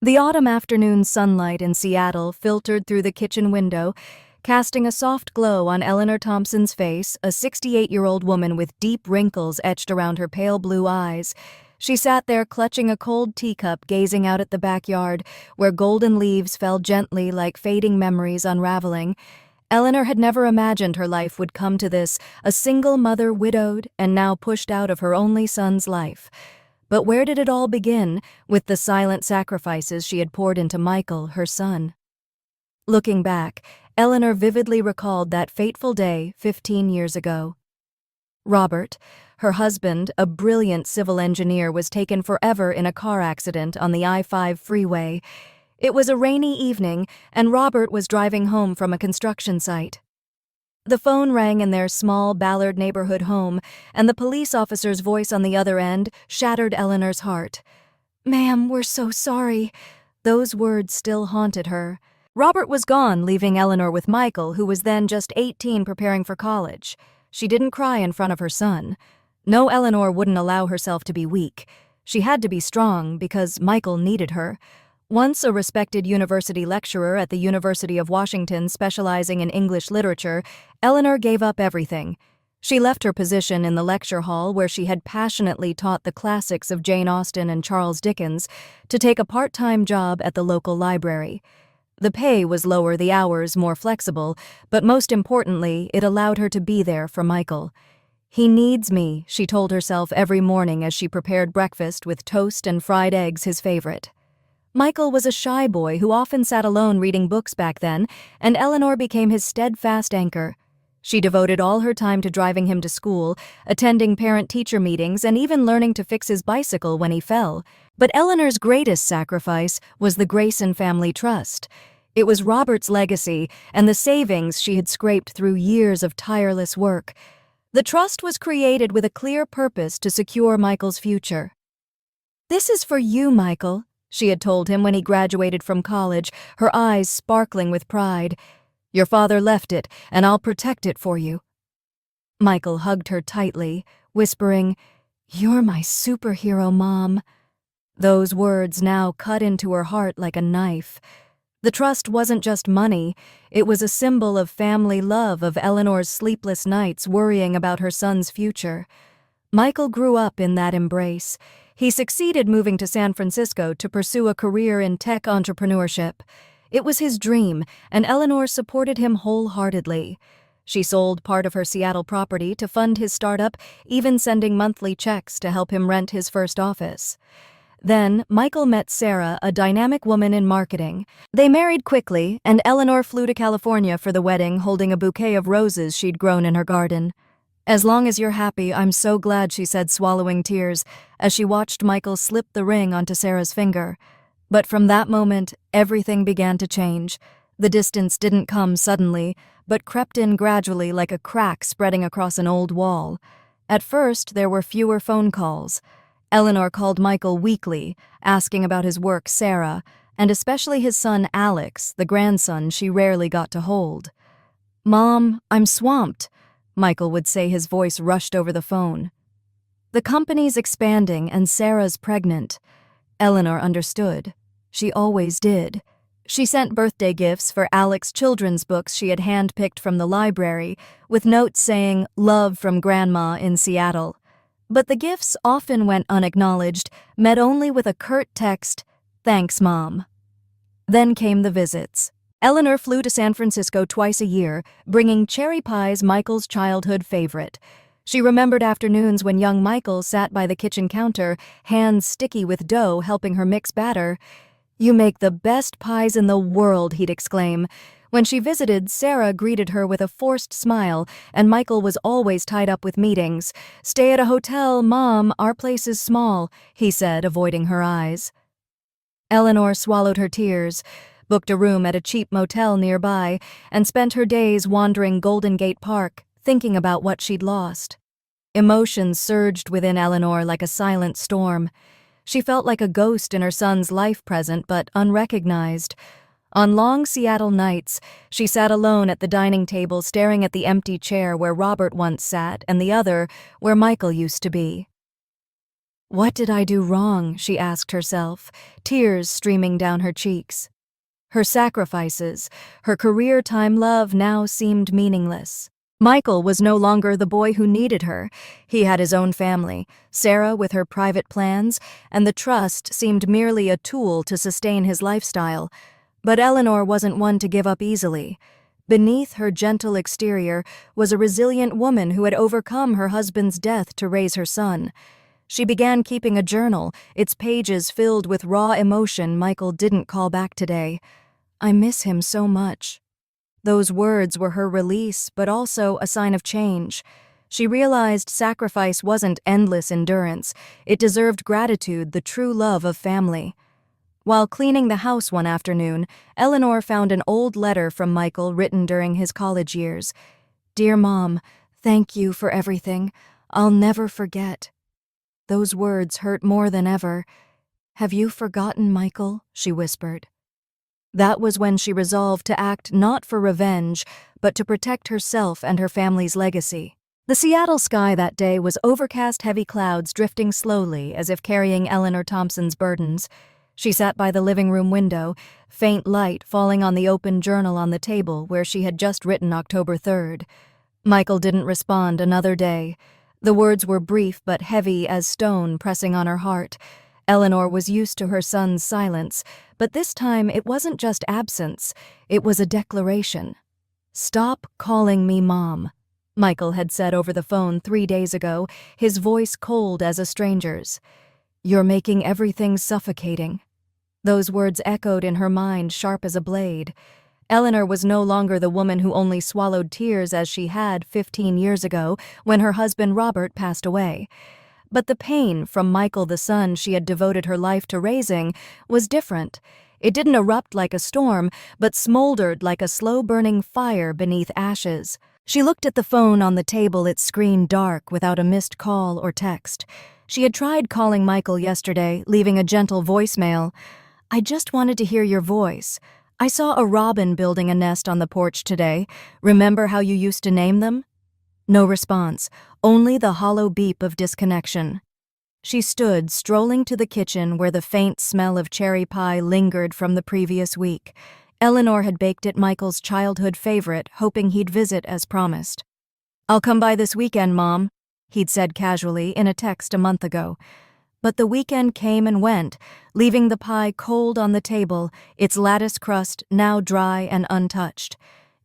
The autumn afternoon sunlight in Seattle filtered through the kitchen window, casting a soft glow on Eleanor Thompson's face, a 68-year-old woman with deep wrinkles etched around her pale blue eyes. She sat there clutching a cold teacup, gazing out at the backyard, where golden leaves fell gently like fading memories unraveling. Eleanor had never imagined her life would come to this, a single mother widowed and now pushed out of her only son's life. But where did it all begin, with the silent sacrifices she had poured into Michael, her son? Looking back, Eleanor vividly recalled that fateful day 15 years ago. Robert, her husband, a brilliant civil engineer, was taken forever in a car accident on the I-5 freeway. It was a rainy evening, and Robert was driving home from a construction site. The phone rang in their small Ballard neighborhood home, and the police officer's voice on the other end shattered Eleanor's heart. "Ma'am, we're so sorry." Those words still haunted her. Robert was gone, leaving Eleanor with Michael, who was then just 18, preparing for college. She didn't cry in front of her son. No, Eleanor wouldn't allow herself to be weak. She had to be strong because Michael needed her. Once a respected university lecturer at the University of Washington specializing in English literature, Eleanor gave up everything. She left her position in the lecture hall where she had passionately taught the classics of Jane Austen and Charles Dickens to take a part-time job at the local library. The pay was lower, the hours more flexible, but most importantly, it allowed her to be there for Michael. "He needs me," she told herself every morning as she prepared breakfast with toast and fried eggs, his favorite. Michael was a shy boy who often sat alone reading books back then, and Eleanor became his steadfast anchor. She devoted all her time to driving him to school, attending parent-teacher meetings, and even learning to fix his bicycle when he fell. But Eleanor's greatest sacrifice was the Grayson Family Trust. It was Robert's legacy and the savings she had scraped through years of tireless work. The trust was created with a clear purpose to secure Michael's future. "This is for you, Michael," she had told him when he graduated from college, her eyes sparkling with pride. "Your father left it, and I'll protect it for you." Michael hugged her tightly, whispering, "You're my superhero, Mom." Those words now cut into her heart like a knife. The trust wasn't just money, it was a symbol of family love, of Eleanor's sleepless nights worrying about her son's future. Michael grew up in that embrace. He succeeded moving to San Francisco to pursue a career in tech entrepreneurship. It was his dream, and Eleanor supported him wholeheartedly. She sold part of her Seattle property to fund his startup, even sending monthly checks to help him rent his first office. Then, Michael met Sarah, a dynamic woman in marketing. They married quickly, and Eleanor flew to California for the wedding, holding a bouquet of roses she'd grown in her garden. "As long as you're happy, I'm so glad," she said, swallowing tears, as she watched Michael slip the ring onto Sarah's finger. But from that moment, everything began to change. The distance didn't come suddenly, but crept in gradually like a crack spreading across an old wall. At first, there were fewer phone calls. Eleanor called Michael weekly, asking about his work, Sarah, and especially his son Alex, the grandson she rarely got to hold. "Mom, I'm swamped," Michael would say, his voice rushed over the phone. "The company's expanding and Sarah's pregnant." Eleanor understood. She always did. She sent birthday gifts for Alex's children's books she had handpicked from the library, with notes saying, "Love from Grandma in Seattle." But the gifts often went unacknowledged, met only with a curt text, "Thanks, Mom." Then came the visits. Eleanor flew to San Francisco twice a year, bringing cherry pies, Michael's childhood favorite. She remembered afternoons when young Michael sat by the kitchen counter, hands sticky with dough, helping her mix batter. "You make the best pies in the world," he'd exclaim. When she visited, Sarah greeted her with a forced smile, and Michael was always tied up with meetings. "Stay at a hotel, Mom, our place is small," he said, avoiding her eyes. Eleanor swallowed her tears, booked a room at a cheap motel nearby, and spent her days wandering Golden Gate Park, thinking about what she'd lost. Emotions surged within Eleanor like a silent storm. She felt like a ghost in her son's life, present but unrecognized. On long Seattle nights, she sat alone at the dining table, staring at the empty chair where Robert once sat and the other where Michael used to be. What did I do wrong? She asked herself, tears streaming down her cheeks. Her sacrifices, her career-time love now seemed meaningless. Michael was no longer the boy who needed her. He had his own family, Sarah with her private plans, and the trust seemed merely a tool to sustain his lifestyle. But Eleanor wasn't one to give up easily. Beneath her gentle exterior was a resilient woman who had overcome her husband's death to raise her son. She began keeping a journal, its pages filled with raw emotion Michael didn't call back today. "I miss him so much." Those words were her release, but also a sign of change. She realized sacrifice wasn't endless endurance. It deserved gratitude, the true love of family. While cleaning the house one afternoon, Eleanor found an old letter from Michael written during his college years. "Dear Mom, thank you for everything. I'll never forget." Those words hurt more than ever. "Have you forgotten, Michael?" she whispered. That was when she resolved to act not for revenge, but to protect herself and her family's legacy. The Seattle sky that day was overcast, heavy clouds drifting slowly as if carrying Eleanor Thompson's burdens. She sat by the living room window, faint light falling on the open journal on the table where she had just written October 3rd. Michael didn't respond another day. The words were brief but heavy as stone pressing on her heart. Eleanor was used to her son's silence, but this time it wasn't just absence, it was a declaration. "Stop calling me Mom," Michael had said over the phone 3 days ago, his voice cold as a stranger's. "You're making everything suffocating." Those words echoed in her mind, sharp as a blade. Eleanor was no longer the woman who only swallowed tears as she had 15 years ago when her husband Robert passed away. But the pain from Michael, the son she had devoted her life to raising, was different. It didn't erupt like a storm, but smoldered like a slow-burning fire beneath ashes. She looked at the phone on the table, its screen dark without a missed call or text. She had tried calling Michael yesterday, leaving a gentle voicemail. "I just wanted to hear your voice. I saw a robin building a nest on the porch today. Remember how you used to name them?" No response, only the hollow beep of disconnection. She stood, strolling to the kitchen where the faint smell of cherry pie lingered from the previous week. Eleanor had baked it Michael's childhood favorite, hoping he'd visit as promised. "I'll come by this weekend, Mom," he'd said casually in a text a month ago. But the weekend came and went, leaving the pie cold on the table, its lattice crust now dry and untouched.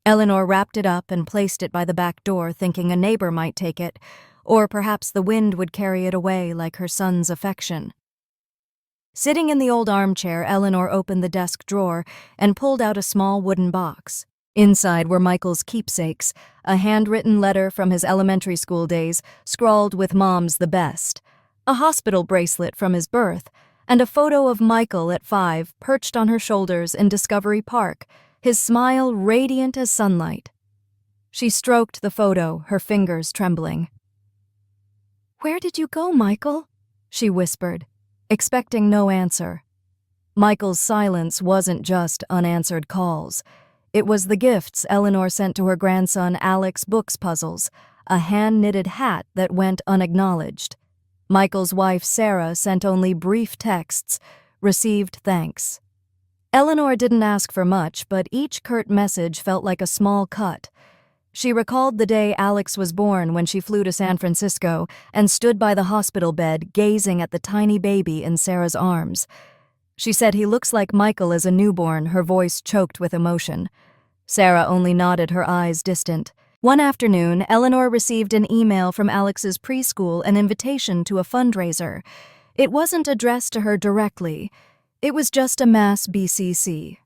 Eleanor wrapped it up and placed it by the back door, thinking a neighbor might take it, or perhaps the wind would carry it away like her son's affection. Sitting in the old armchair, Eleanor opened the desk drawer and pulled out a small wooden box. Inside were Michael's keepsakes, a handwritten letter from his elementary school days, scrawled with "Mom's the best," a hospital bracelet from his birth, and a photo of Michael at 5 perched on her shoulders in Discovery Park, his smile radiant as sunlight. She stroked the photo, her fingers trembling. "Where did you go, Michael?" she whispered, expecting no answer. Michael's silence wasn't just unanswered calls. It was the gifts Eleanor sent to her grandson Alex's books puzzles, a hand-knitted hat that went unacknowledged. Michael's wife Sarah sent only brief texts, received thanks. Eleanor didn't ask for much, but each curt message felt like a small cut. She recalled the day Alex was born when she flew to San Francisco and stood by the hospital bed gazing at the tiny baby in Sarah's arms. She said he looks like Michael as a newborn, her voice choked with emotion. Sarah only nodded, her eyes distant. One afternoon, Eleanor received an email from Alex's preschool, an invitation to a fundraiser. It wasn't addressed to her directly. It was just a mass BCC.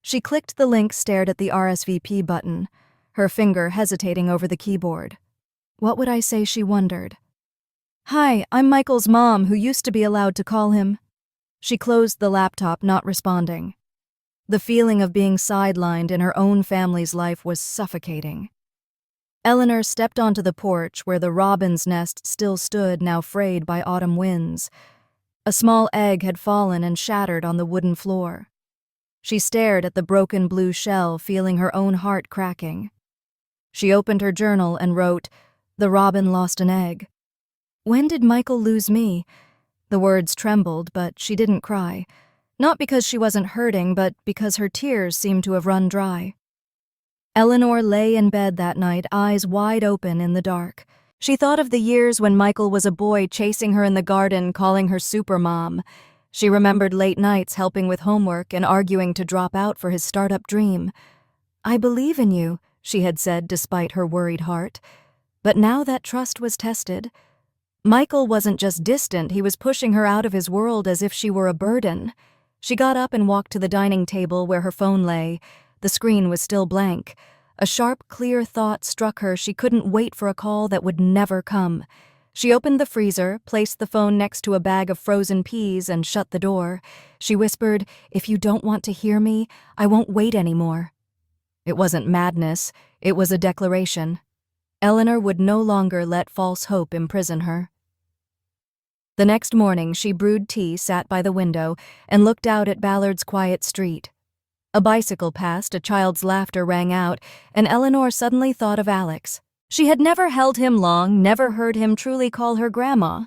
She clicked the link, stared at the RSVP button, her finger hesitating over the keyboard. What would I say, she wondered. "Hi, I'm Michael's mom, who used to be allowed to call him." She closed the laptop, not responding. The feeling of being sidelined in her own family's life was suffocating. Eleanor stepped onto the porch where the robin's nest still stood, now frayed by autumn winds. A small egg had fallen and shattered on the wooden floor. She stared at the broken blue shell, feeling her own heart cracking. She opened her journal and wrote, "The robin lost an egg." When did Michael lose me? The words trembled, but she didn't cry. Not because she wasn't hurting, but because her tears seemed to have run dry. Eleanor lay in bed that night, eyes wide open in the dark. She thought of the years when Michael was a boy chasing her in the garden, calling her supermom. She remembered late nights helping with homework and arguing to drop out for his startup dream. "I believe in you," she had said despite her worried heart. But now that trust was tested. Michael wasn't just distant, he was pushing her out of his world as if she were a burden. She got up and walked to the dining table where her phone lay. The screen was still blank. A sharp, clear thought struck her she couldn't wait for a call that would never come. She opened the freezer, placed the phone next to a bag of frozen peas, and shut the door. She whispered, "If you don't want to hear me, I won't wait anymore." It wasn't madness, it was a declaration. Eleanor would no longer let false hope imprison her. The next morning, she brewed tea, sat by the window, and looked out at Ballard's quiet street. A bicycle passed, a child's laughter rang out, and Eleanor suddenly thought of Alex. She had never held him long, never heard him truly call her grandma,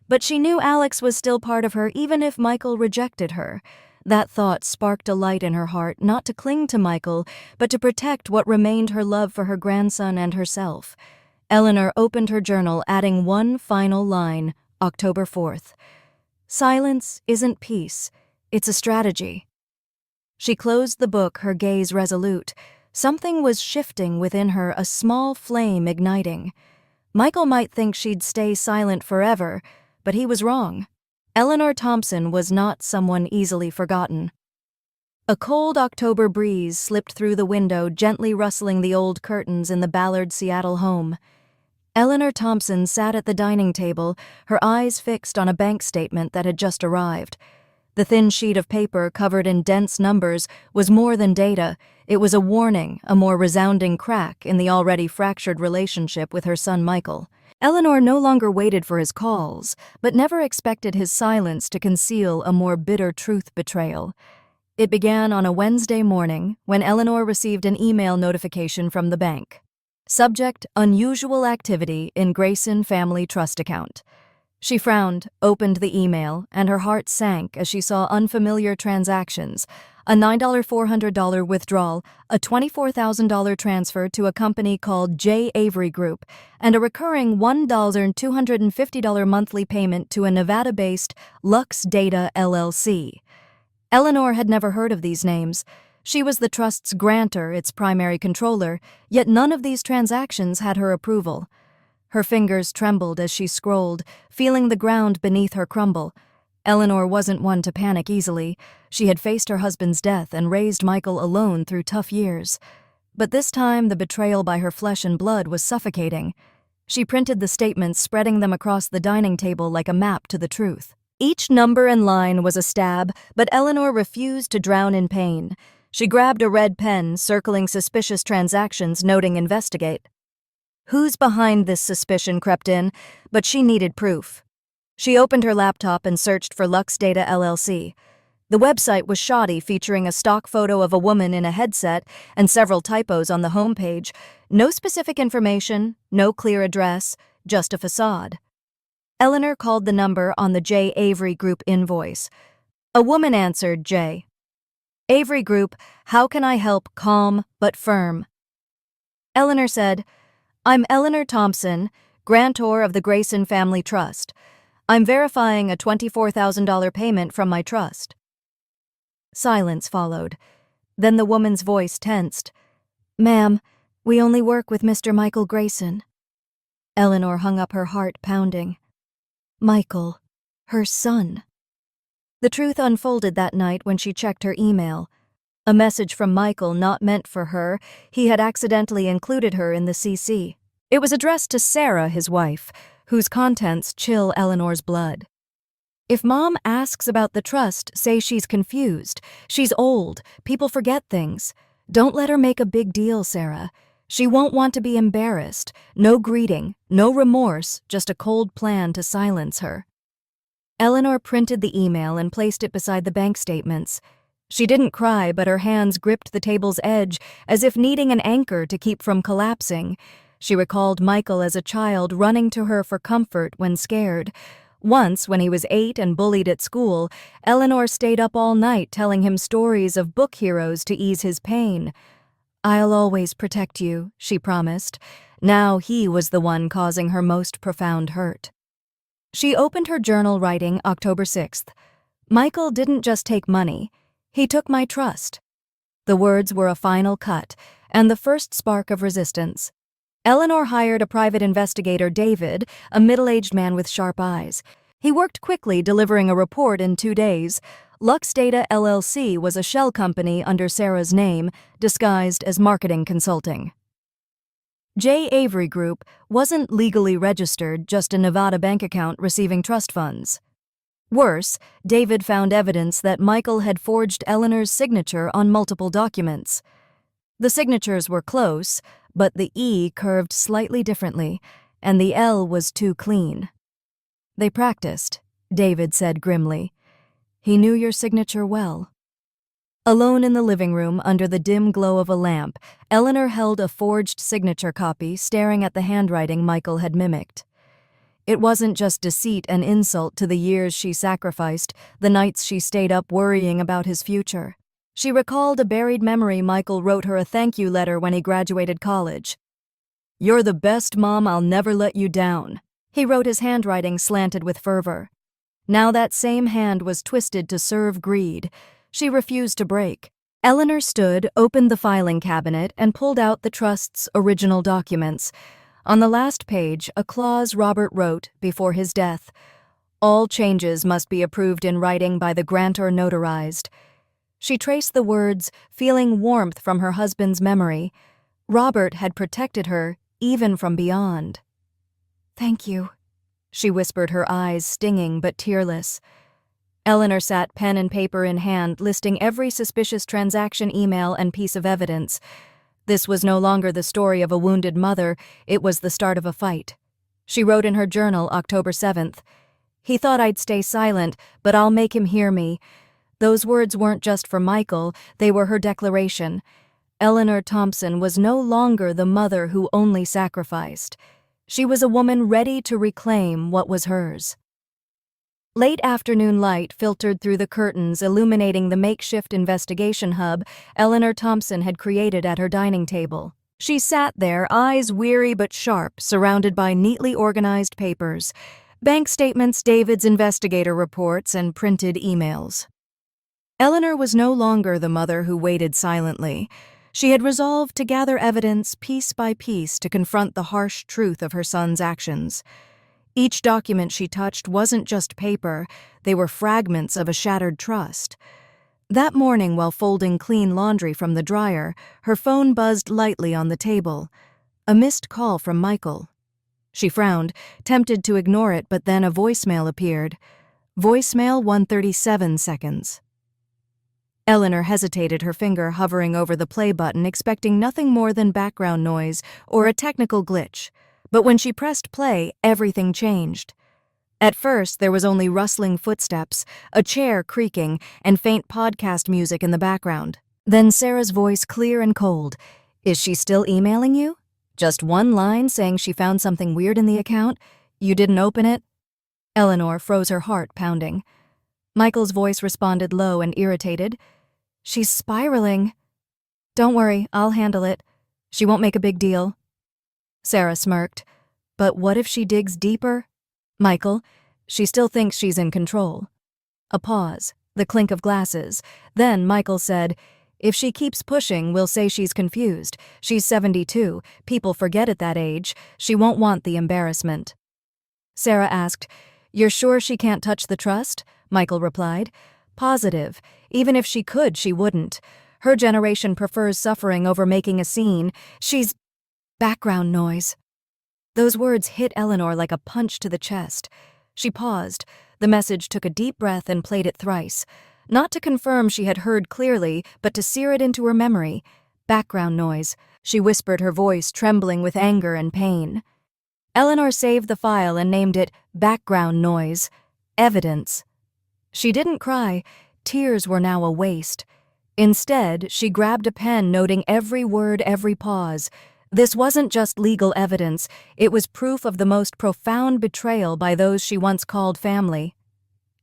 but she knew Alex was still part of her even if Michael rejected her. That thought sparked a light in her heart, not to cling to Michael, but to protect what remained her love for her grandson and herself. Eleanor opened her journal, adding one final line, October 4th. "Silence isn't peace, it's a strategy." She closed the book, her gaze resolute. Something was shifting within her, a small flame igniting. Michael might think she'd stay silent forever, but he was wrong. Eleanor Thompson was not someone easily forgotten. A cold October breeze slipped through the window, gently rustling the old curtains in the Ballard Seattle home. Eleanor Thompson sat at the dining table, her eyes fixed on a bank statement that had just arrived. The thin sheet of paper covered in dense numbers was more than data. It was a warning, a more resounding crack in the already fractured relationship with her son Michael. Eleanor no longer waited for his calls, but never expected his silence to conceal a more bitter truth betrayal. It began on a Wednesday morning when Eleanor received an email notification from the bank. Subject: unusual activity in Grayson Family Trust account. She frowned, opened the email, and her heart sank as she saw unfamiliar transactions: a $9,400 withdrawal, a $24,000 transfer to a company called J. Avery Group, and a recurring $1,250 monthly payment to a Nevada-based Lux Data LLC. Eleanor had never heard of these names. She was the trust's grantor, its primary controller, yet none of these transactions had her approval. Her fingers trembled as she scrolled, feeling the ground beneath her crumble. Eleanor wasn't one to panic easily. She had faced her husband's death and raised Michael alone through tough years. But this time, the betrayal by her flesh and blood was suffocating. She printed the statements, spreading them across the dining table like a map to the truth. Each number and line was a stab, but Eleanor refused to drown in pain. She grabbed a red pen, circling suspicious transactions, noting investigate. Who's behind this suspicion crept in, but she needed proof. She opened her laptop and searched for Lux Data LLC. The website was shoddy, featuring a stock photo of a woman in a headset and several typos on the homepage. No specific information, no clear address, just a facade. Eleanor called the number on the J. Avery Group invoice. A woman answered, J. Avery Group, how can I help? Calm but firm. Eleanor said, I'm Eleanor Thompson, grantor of the Grayson Family Trust. I'm verifying a $24,000 payment from my trust. Silence followed. Then the woman's voice tensed. Ma'am, we only work with Mr. Michael Grayson. Eleanor hung up, her heart pounding. Michael, her son. The truth unfolded that night when she checked her email. A message from Michael not meant for her. He had accidentally included her in the CC. It was addressed to Sarah, his wife, whose contents chill Eleanor's blood. If Mom asks about the trust, say she's confused. She's old. People forget things. Don't let her make a big deal, Sarah. She won't want to be embarrassed. No greeting, no remorse, just a cold plan to silence her. Eleanor printed the email and placed it beside the bank statements. She didn't cry, but her hands gripped the table's edge as if needing an anchor to keep from collapsing. She recalled Michael as a child running to her for comfort when scared. Once, when he was 8 and bullied at school, Eleanor stayed up all night telling him stories of book heroes to ease his pain. "I'll always protect you," she promised. Now he was the one causing her most profound hurt. She opened her journal writing October 6th. "Michael didn't just take money. He took my trust." The words were a final cut, and the first spark of resistance. Eleanor hired a private investigator, David, a middle-aged man with sharp eyes. He worked quickly, delivering a report in 2 days. Lux Data LLC was a shell company under Sarah's name, disguised as marketing consulting. J. Avery Group wasn't legally registered, just a Nevada bank account receiving trust funds. Worse, David found evidence that Michael had forged Eleanor's signature on multiple documents. The signatures were close, but the E curved slightly differently, and the L was too clean. "They practiced," David said grimly. "He knew your signature well." Alone in the living room under the dim glow of a lamp, Eleanor held a forged signature copy, staring at the handwriting Michael had mimicked. It wasn't just deceit and insult to the years she sacrificed, the nights she stayed up worrying about his future. She recalled a buried memory. Michael wrote her a thank you letter when he graduated college. "You're the best mom, I'll never let you down." He wrote, his handwriting slanted with fervor. Now that same hand was twisted to serve greed. She refused to break. Eleanor stood, opened the filing cabinet, and pulled out the trust's original documents. On the last page, a clause Robert wrote before his death. All changes must be approved in writing by the grantor notarized. She traced the words, feeling warmth from her husband's memory. Robert had protected her, even from beyond. "Thank you," she whispered, her eyes stinging but tearless. Eleanor sat, pen and paper in hand, listing every suspicious transaction, email, and piece of evidence. This was no longer the story of a wounded mother, it was the start of a fight. She wrote in her journal October 7th, "He thought I'd stay silent, but I'll make him hear me." Those words weren't just for Michael, they were her declaration. Eleanor Thompson was no longer the mother who only sacrificed. She was a woman ready to reclaim what was hers. Late afternoon light filtered through the curtains, illuminating the makeshift investigation hub Eleanor Thompson had created at her dining table. She sat there, eyes weary but sharp, surrounded by neatly organized papers, bank statements, David's investigator reports, and printed emails. Eleanor was no longer the mother who waited silently. She had resolved to gather evidence piece by piece to confront the harsh truth of her son's actions. Each document she touched wasn't just paper, they were fragments of a shattered trust. That morning, while folding clean laundry from the dryer, her phone buzzed lightly on the table. A missed call from Michael. She frowned, tempted to ignore it, but then a voicemail appeared. Voicemail 137 seconds. Eleanor hesitated, her finger hovering over the play button, expecting nothing more than background noise or a technical glitch. But when she pressed play, everything changed. At first, there was only rustling footsteps, a chair creaking, and faint podcast music in the background. Then Sarah's voice, clear and cold. "Is she still emailing you? Just one line saying she found something weird in the account? You didn't open it?" Eleanor froze, her heart pounding. Michael's voice responded, low and irritated. "She's spiraling." "Don't worry, I'll handle it. She won't make a big deal." Sarah smirked. "But what if she digs deeper?" "Michael, she still thinks she's in control." A pause, the clink of glasses. Then Michael said, "If she keeps pushing, we'll say she's confused. She's 72. People forget at that age. She won't want the embarrassment." Sarah asked, "You're sure she can't touch the trust?" Michael replied, "Positive. Even if she could, she wouldn't. Her generation prefers suffering over making a scene. She's—" Background noise. Those words hit Eleanor like a punch to the chest. She paused. The message took a deep breath and played it thrice. Not to confirm she had heard clearly, but to sear it into her memory. Background noise. She whispered, her voice trembling with anger and pain. Eleanor saved the file and named it Background Noise. Evidence. She didn't cry. Tears were now a waste. Instead, she grabbed a pen, noting every word, every pause. This wasn't just legal evidence, it was proof of the most profound betrayal by those she once called family.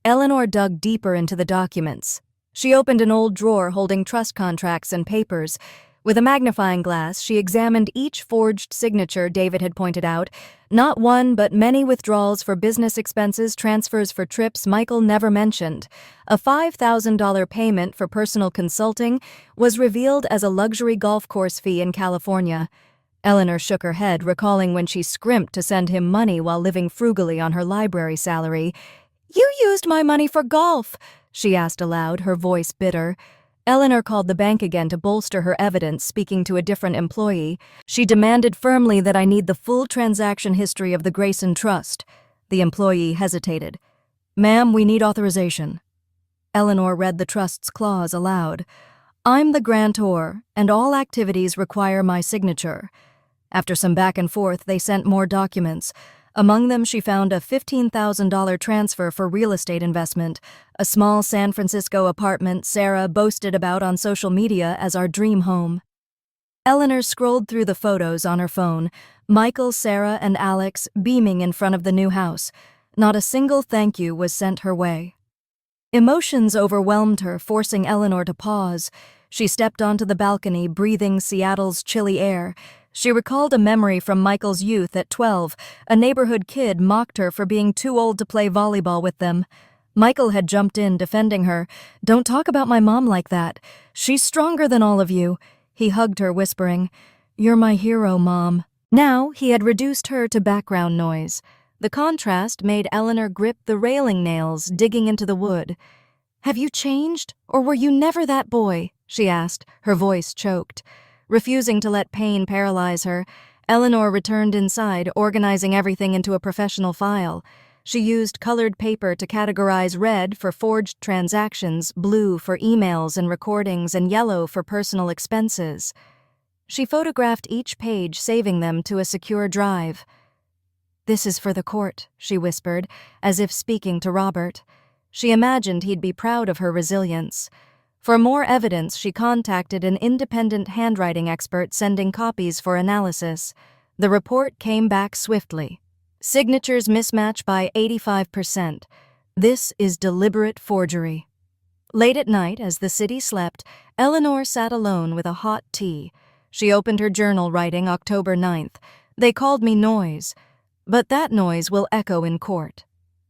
Eleanor dug deeper into the documents. She opened an old drawer holding trust contracts and papers. With a magnifying glass, she examined each forged signature David had pointed out. Not one, but many withdrawals for business expenses, transfers for trips Michael never mentioned. A $5,000 payment for personal consulting was revealed as a luxury golf course fee in California. Eleanor shook her head, recalling when she scrimped to send him money while living frugally on her library salary. "You used my money for golf," she asked aloud, her voice bitter. Eleanor called the bank again to bolster her evidence, speaking to a different employee. She demanded firmly that I need the full transaction history of the Grayson Trust. The employee hesitated. "Ma'am, we need authorization." Eleanor read the trust's clause aloud. "I'm the grantor, and all activities require my signature." After some back and forth, they sent more documents. Among them, she found a $15,000 transfer for real estate investment, a small San Francisco apartment Sarah boasted about on social media as our dream home. Eleanor scrolled through the photos on her phone, Michael, Sarah, and Alex beaming in front of the new house. Not a single thank you was sent her way. Emotions overwhelmed her, forcing Eleanor to pause. She stepped onto the balcony, breathing Seattle's chilly air. She recalled a memory from Michael's youth at 12. A neighborhood kid mocked her for being too old to play volleyball with them. Michael had jumped in, defending her. "Don't talk about my mom like that. She's stronger than all of you." He hugged her, whispering, "You're my hero, Mom." Now he had reduced her to background noise. The contrast made Eleanor grip the railing nails, digging into the wood. "Have you changed, or were you never that boy?" she asked, her voice choked. Refusing to let pain paralyze her, Eleanor returned inside, organizing everything into a professional file. She used colored paper to categorize red for forged transactions, blue for emails and recordings, and yellow for personal expenses. She photographed each page, saving them to a secure drive. "This is for the court," she whispered, as if speaking to Robert. She imagined he'd be proud of her resilience. For more evidence, she contacted an independent handwriting expert, sending copies for analysis. The report came back swiftly. Signatures mismatch by 85%. This is deliberate forgery. Late at night, as the city slept, Eleanor sat alone with a hot tea. She opened her journal, writing October 9th. "They called me noise, but that noise will echo in court."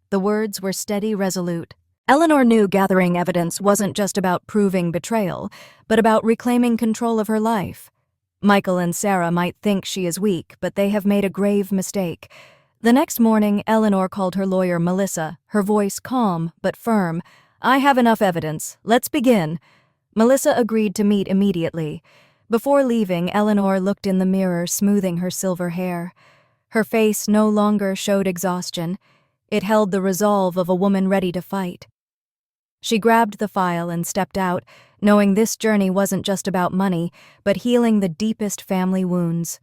The words were steady, resolute. Eleanor knew gathering evidence wasn't just about proving betrayal, but about reclaiming control of her life. Michael and Sarah might think she is weak, but they have made a grave mistake. The next morning, Eleanor called her lawyer, Melissa, her voice calm but firm. "I have enough evidence. Let's begin." Melissa agreed to meet immediately. Before leaving, Eleanor looked in the mirror, smoothing her silver hair. Her face no longer showed exhaustion. It held the resolve of a woman ready to fight. She grabbed the file and stepped out, knowing this journey wasn't just about money, but healing the deepest family wounds.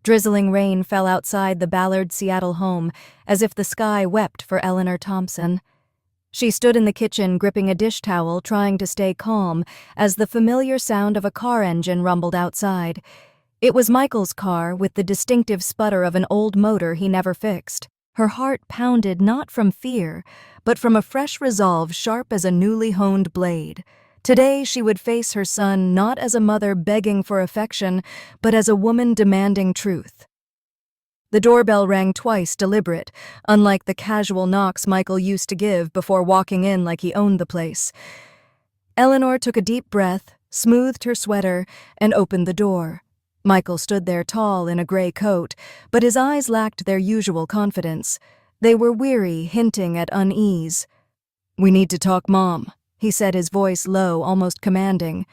Drizzling rain fell outside the Ballard Seattle home, as if the sky wept for Eleanor Thompson. She stood in the kitchen, gripping a dish towel, trying to stay calm, as the familiar sound of a car engine rumbled outside. It was Michael's car, with the distinctive sputter of an old motor he never fixed. Her heart pounded not from fear, but from a fresh resolve sharp as a newly honed blade. Today she would face her son not as a mother begging for affection, but as a woman demanding truth. The doorbell rang twice, deliberate, unlike the casual knocks Michael used to give before walking in like he owned the place. Eleanor took a deep breath, smoothed her sweater, and opened the door. Michael stood there tall in a gray coat, but his eyes lacked their usual confidence. They were weary, hinting at unease. "We need to talk, Mom," he said, his voice low, almost commanding.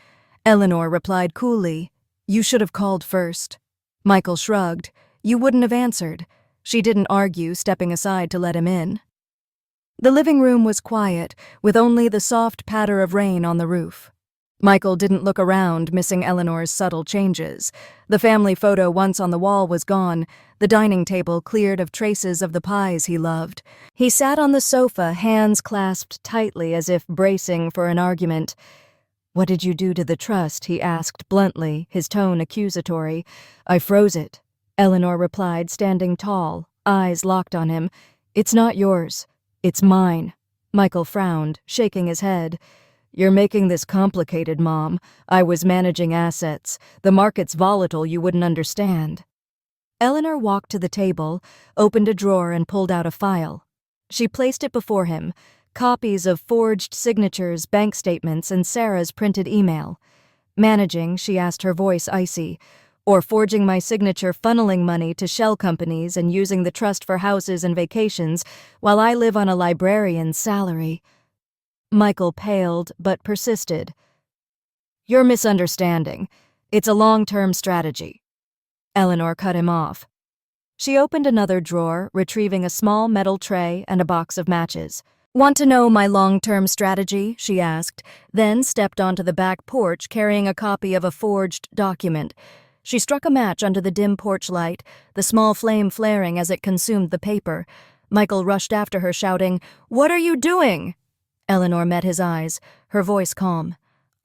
Eleanor replied coolly, "You should have called first." Michael shrugged. "You wouldn't have answered." She didn't argue, stepping aside to let him in. The living room was quiet, with only the soft patter of rain on the roof. Michael didn't look around, missing Eleanor's subtle changes. The family photo once on the wall was gone, the dining table cleared of traces of the pies he loved. He sat on the sofa, hands clasped tightly as if bracing for an argument. "What did you do to the trust?" he asked bluntly, his tone accusatory. "I froze it," Eleanor replied, standing tall, eyes locked on him. "It's not yours. It's mine." Michael frowned, shaking his head. "You're making this complicated, Mom. I was managing assets. The market's volatile, you wouldn't understand." Eleanor walked to the table, opened a drawer, and pulled out a file. She placed it before him, copies of forged signatures, bank statements, and Sarah's printed email. "Managing," she asked, her voice icy, "or forging my signature, funneling money to shell companies and using the trust for houses and vacations while I live on a librarian's salary?" Michael paled, but persisted. "You're misunderstanding. It's a long-term strategy." Eleanor cut him off. She opened another drawer, retrieving a small metal tray and a box of matches. "Want to know my long-term strategy?" she asked, then stepped onto the back porch carrying a copy of a forged document. She struck a match under the dim porch light, the small flame flaring as it consumed the paper. Michael rushed after her, shouting, "What are you doing?" Eleanor met his eyes, her voice calm.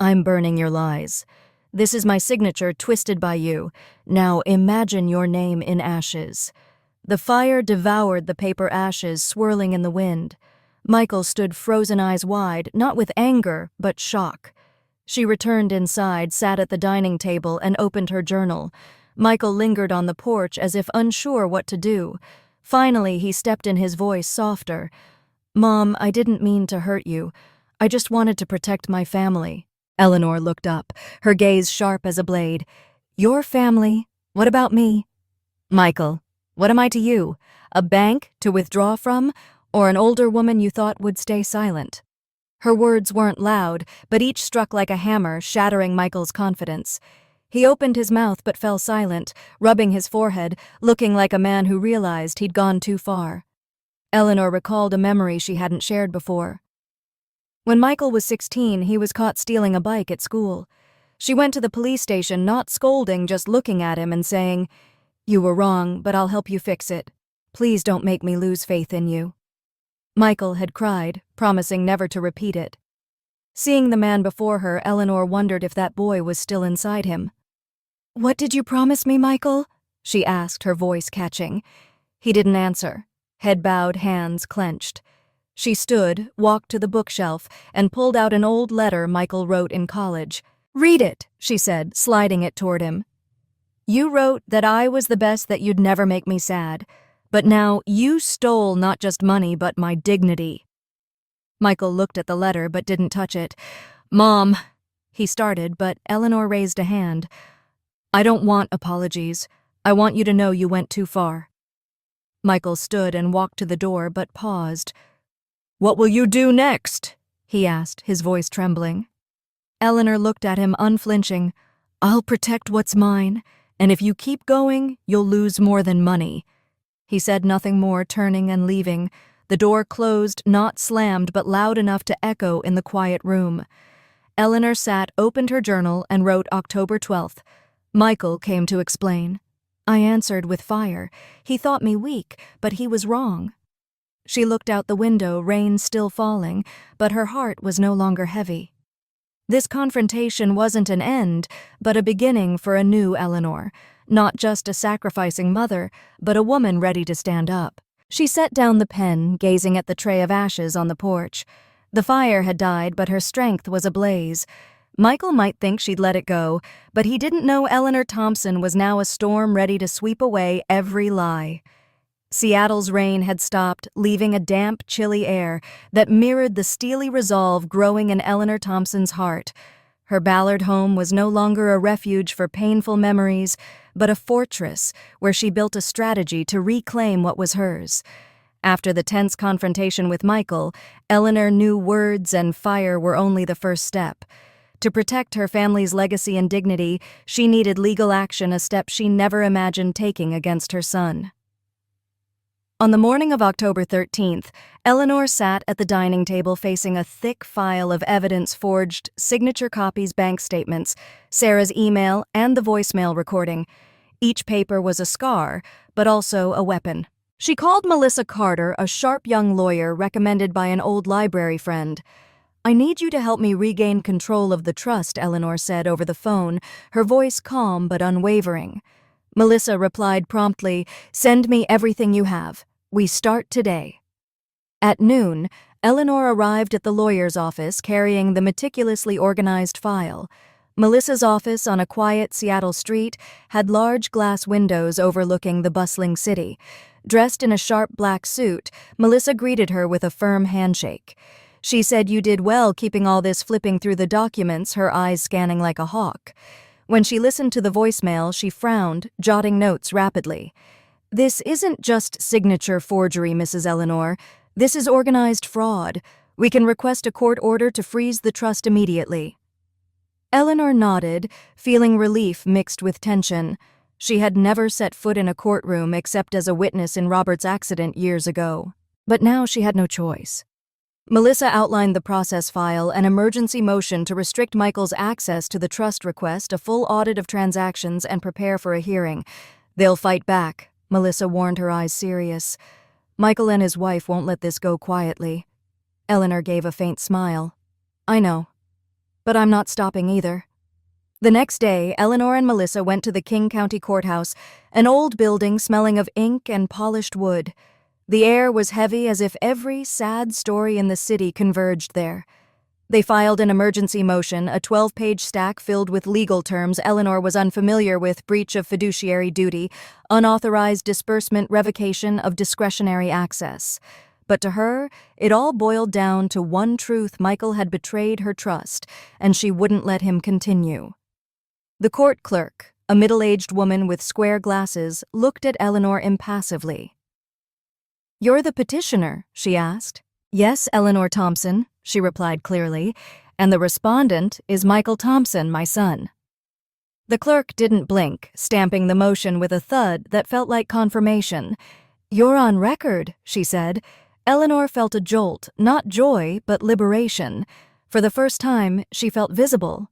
"I'm burning your lies. This is my signature twisted by you. Now imagine your name in ashes." The fire devoured the paper ashes, swirling in the wind. Michael stood frozen, eyes wide, not with anger, but shock. She returned inside, sat at the dining table, and opened her journal. Michael lingered on the porch as if unsure what to do. Finally, he stepped in, his voice softer. "Mom, I didn't mean to hurt you. I just wanted to protect my family." Eleanor looked up, her gaze sharp as a blade. "Your family? What about me?" "Michael, what am I to you? A bank to withdraw from? Or an older woman you thought would stay silent?" Her words weren't loud, but each struck like a hammer, shattering Michael's confidence. He opened his mouth but fell silent, rubbing his forehead, looking like a man who realized he'd gone too far. Eleanor recalled a memory she hadn't shared before. When Michael was 16, he was caught stealing a bike at school. She went to the police station, not scolding, just looking at him and saying, "You were wrong, but I'll help you fix it. Please don't make me lose faith in you." Michael had cried, promising never to repeat it. Seeing the man before her, Eleanor wondered if that boy was still inside him. "What did you promise me, Michael?" she asked, her voice catching. He didn't answer. Head bowed, hands clenched. She stood, walked to the bookshelf, and pulled out an old letter Michael wrote in college. "Read it," she said, sliding it toward him. "You wrote that I was the best, that you'd never make me sad. But now you stole not just money, but my dignity." Michael looked at the letter but didn't touch it. "Mom," he started, but Eleanor raised a hand. "I don't want apologies. I want you to know you went too far." Michael stood and walked to the door but paused. "What will you do next?" he asked, his voice trembling. Eleanor looked at him, unflinching. "I'll protect what's mine, and if you keep going, you'll lose more than money." He said nothing more, turning and leaving. The door closed, not slammed, but loud enough to echo in the quiet room. Eleanor sat, opened her journal, and wrote October 12th. Michael came to explain. "I answered with fire. He thought me weak, but he was wrong." She looked out the window, rain still falling, but her heart was no longer heavy. This confrontation wasn't an end, but a beginning for a new Eleanor. Not just a sacrificing mother, but a woman ready to stand up. She set down the pen, gazing at the tray of ashes on the porch. The fire had died, but her strength was ablaze. Michael might think she'd let it go, but he didn't know Eleanor Thompson was now a storm ready to sweep away every lie. Seattle's rain had stopped, leaving a damp, chilly air that mirrored the steely resolve growing in Eleanor Thompson's heart. Her Ballard home was no longer a refuge for painful memories, but a fortress where she built a strategy to reclaim what was hers. After the tense confrontation with Michael, Eleanor knew words and fire were only the first step. To protect her family's legacy and dignity, she needed legal action, a step she never imagined taking against her son. On the morning of October 13th, Eleanor sat at the dining table facing a thick file of evidence, forged signature copies, bank statements, Sarah's email, and the voicemail recording. Each paper was a scar, but also a weapon. She called Melissa Carter, a sharp young lawyer recommended by an old library friend. "I need you to help me regain control of the trust," Eleanor said over the phone, her voice calm but unwavering. Melissa replied promptly, "Send me everything you have. We start today." At noon, Eleanor arrived at the lawyer's office carrying the meticulously organized file. Melissa's office on a quiet Seattle street had large glass windows overlooking the bustling city. Dressed in a sharp black suit, Melissa greeted her with a firm handshake. She said, "You did well keeping all this," flipping through the documents, her eyes scanning like a hawk. When she listened to the voicemail, she frowned, jotting notes rapidly. "This isn't just signature forgery, Mrs. Eleanor. This is organized fraud. We can request a court order to freeze the trust immediately." Eleanor nodded, feeling relief mixed with tension. She had never set foot in a courtroom except as a witness in Robert's accident years ago. But now she had no choice. Melissa outlined the process file, an emergency motion to restrict Michael's access to the trust request, a full audit of transactions, and prepare for a hearing. "They'll fight back," Melissa warned, her eyes serious. "Michael and his wife won't let this go quietly." Eleanor gave a faint smile. "I know. But I'm not stopping either." The next day, Eleanor and Melissa went to the King County Courthouse, an old building smelling of ink and polished wood. The air was heavy, as if every sad story in the city converged there. They filed an emergency motion, a 12-page stack filled with legal terms Eleanor was unfamiliar with: breach of fiduciary duty, unauthorized disbursement, revocation of discretionary access. But to her, it all boiled down to one truth: Michael had betrayed her trust, and she wouldn't let him continue. The court clerk, a middle-aged woman with square glasses, looked at Eleanor impassively. "You're the petitioner?" she asked. "Yes, Eleanor Thompson," she replied clearly, "and the respondent is Michael Thompson, my son." The clerk didn't blink, stamping the motion with a thud that felt like confirmation. "You're on record," she said. Eleanor felt a jolt, not joy, but liberation. For the first time, she felt visible.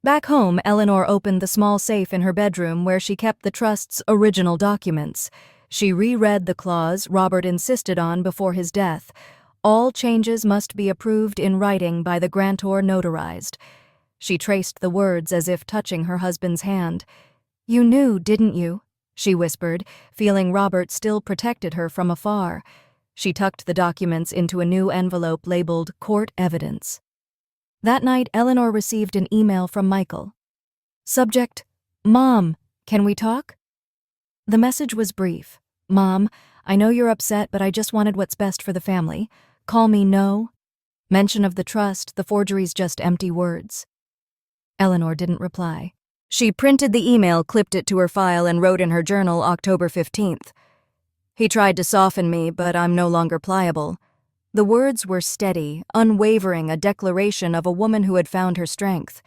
Back home, Eleanor opened the small safe in her bedroom where she kept the trust's original documents. She reread the clause Robert insisted on before his death. All changes must be approved in writing by the grantor, notarized. She traced the words as if touching her husband's hand. "You knew, didn't you?" she whispered, feeling Robert still protected her from afar. She tucked the documents into a new envelope labeled Court Evidence. That night, Eleanor received an email from Michael. Subject: "Mom, can we talk?" The message was brief. "Mom, I know you're upset, but I just wanted what's best for the family. Call me no." Mention of the trust, the forgery's just empty words. Eleanor didn't reply. She printed the email, clipped it to her file, and wrote in her journal, October 15th. "He tried to soften me, but I'm no longer pliable." The words were steady, unwavering, a declaration of a woman who had found her strength.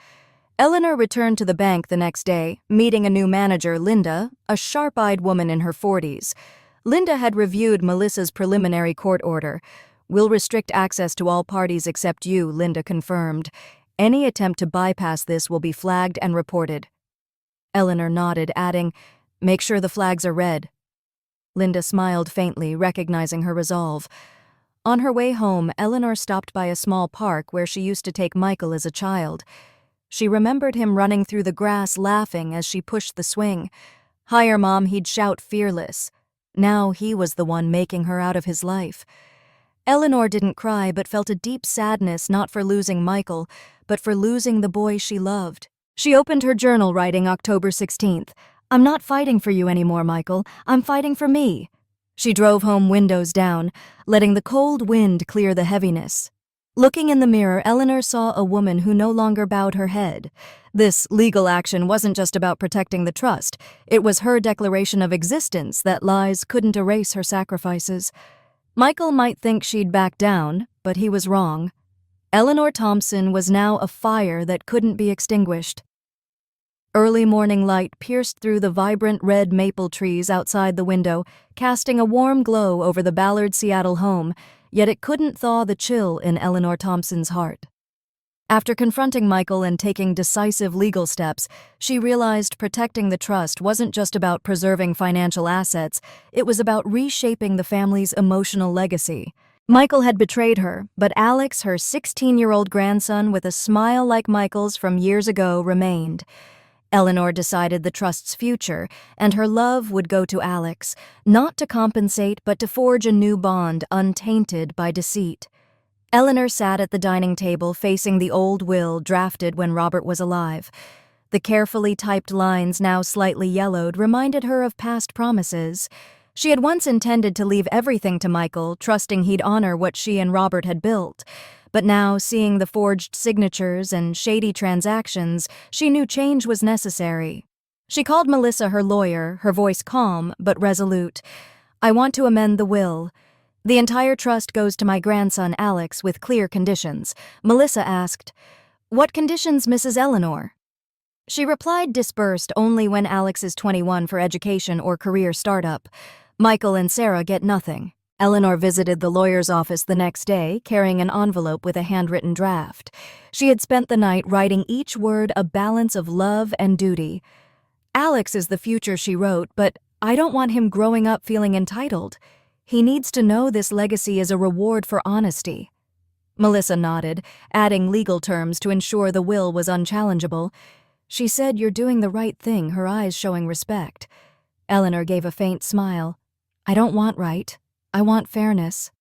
Eleanor returned to the bank the next day, meeting a new manager, Linda, a sharp-eyed woman in her 40s. Linda had reviewed Melissa's preliminary court order. "We'll restrict access to all parties except you," Linda confirmed. "Any attempt to bypass this will be flagged and reported." Eleanor nodded, adding, "Make sure the flags are red." Linda smiled faintly, recognizing her resolve. On her way home, Eleanor stopped by a small park where she used to take Michael as a child. She remembered him running through the grass, laughing as she pushed the swing. "Higher, Mom," he'd shout, fearless. Now he was the one making her out of his life. Eleanor didn't cry, but felt a deep sadness, not for losing Michael, but for losing the boy she loved. She opened her journal, writing October 16th. "I'm not fighting for you anymore, Michael. I'm fighting for me." She drove home, windows down, letting the cold wind clear the heaviness. Looking in the mirror, Eleanor saw a woman who no longer bowed her head. This legal action wasn't just about protecting the trust. It was her declaration of existence that lies couldn't erase her sacrifices. Michael might think she'd back down, but he was wrong. Eleanor Thompson was now a fire that couldn't be extinguished. Early morning light pierced through the vibrant red maple trees outside the window, casting a warm glow over the Ballard Seattle home, yet it couldn't thaw the chill in Eleanor Thompson's heart. After confronting Michael and taking decisive legal steps, she realized protecting the trust wasn't just about preserving financial assets, it was about reshaping the family's emotional legacy. Michael had betrayed her, but Alex, her 16-year-old grandson with a smile like Michael's from years ago, remained. Eleanor decided the trust's future, and her love would go to Alex, not to compensate but to forge a new bond untainted by deceit. Eleanor sat at the dining table facing the old will drafted when Robert was alive. The carefully typed lines, now slightly yellowed, reminded her of past promises. She had once intended to leave everything to Michael, trusting he'd honor what she and Robert had built. But now, seeing the forged signatures and shady transactions, she knew change was necessary. She called Melissa her lawyer, her voice calm but resolute. "I want to amend the will. The entire trust goes to my grandson Alex with clear conditions." Melissa asked, "What conditions, Mrs. Eleanor?" She replied, dispersed, "Only when Alex is 21 for education or career startup. Michael and Sarah get nothing." Eleanor visited the lawyer's office the next day, carrying an envelope with a handwritten draft. She had spent the night writing each word a balance of love and duty. "Alex is the future," she wrote, "but I don't want him growing up feeling entitled. He needs to know this legacy is a reward for honesty." Melissa nodded, adding legal terms to ensure the will was unchallengeable. She said, "You're doing the right thing," her eyes showing respect. Eleanor gave a faint smile. "I don't want right. I want fairness."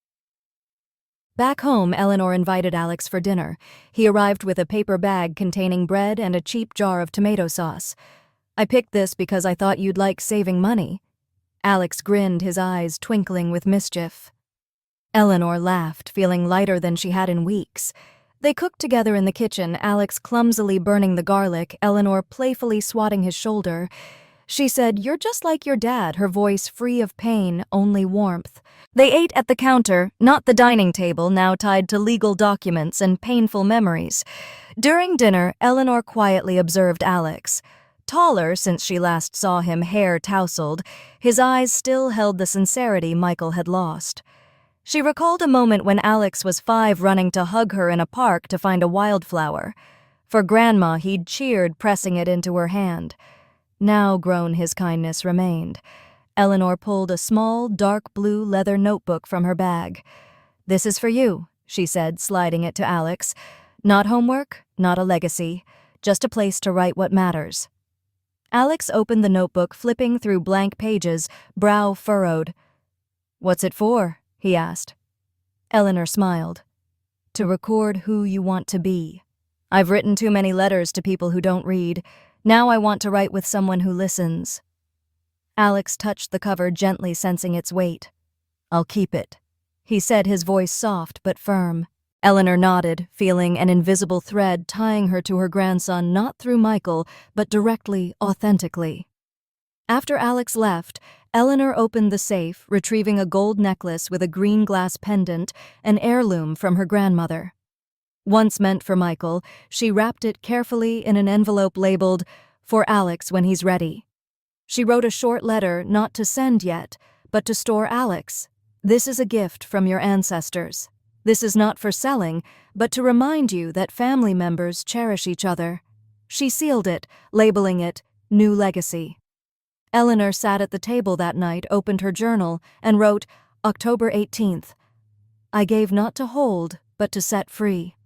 Back home, Eleanor invited Alex for dinner. He arrived with a paper bag containing bread and a cheap jar of tomato sauce. "I picked this because I thought you'd like saving money." Alex grinned, his eyes twinkling with mischief. Eleanor laughed, feeling lighter than she had in weeks. They cooked together in the kitchen, Alex clumsily burning the garlic, Eleanor playfully swatting his shoulder. She said, "You're just like your dad," her voice free of pain, only warmth. They ate at the counter, not the dining table, now tied to legal documents and painful memories. During dinner, Eleanor quietly observed Alex. Taller since she last saw him, hair tousled, his eyes still held the sincerity Michael had lost. She recalled a moment when Alex was 5 running to hug her in a park to find a wildflower. For Grandma, he'd cheered, pressing it into her hand. Now grown, his kindness remained. Eleanor pulled a small, dark blue leather notebook from her bag. "This is for you," she said, sliding it to Alex. "Not homework, not a legacy, just a place to write what matters." Alex opened the notebook, flipping through blank pages, brow furrowed. "What's it for?" he asked. Eleanor smiled. "To record who you want to be. I've written too many letters to people who don't read. Now I want to write with someone who listens." Alex touched the cover, gently sensing its weight. "I'll keep it," he said, his voice soft but firm. Eleanor nodded, feeling an invisible thread tying her to her grandson, not through Michael, but directly, authentically. After Alex left, Eleanor opened the safe, retrieving a gold necklace with a green glass pendant, an heirloom from her grandmother. Once meant for Michael, she wrapped it carefully in an envelope labeled, "For Alex when he's ready." She wrote a short letter, not to send yet, but to store Alex. "This is a gift from your ancestors. This is not for selling, but to remind you that family members cherish each other." She sealed it, labeling it, "New Legacy." Eleanor sat at the table that night, opened her journal, and wrote, "October 18th. I gave not to hold, but to set free.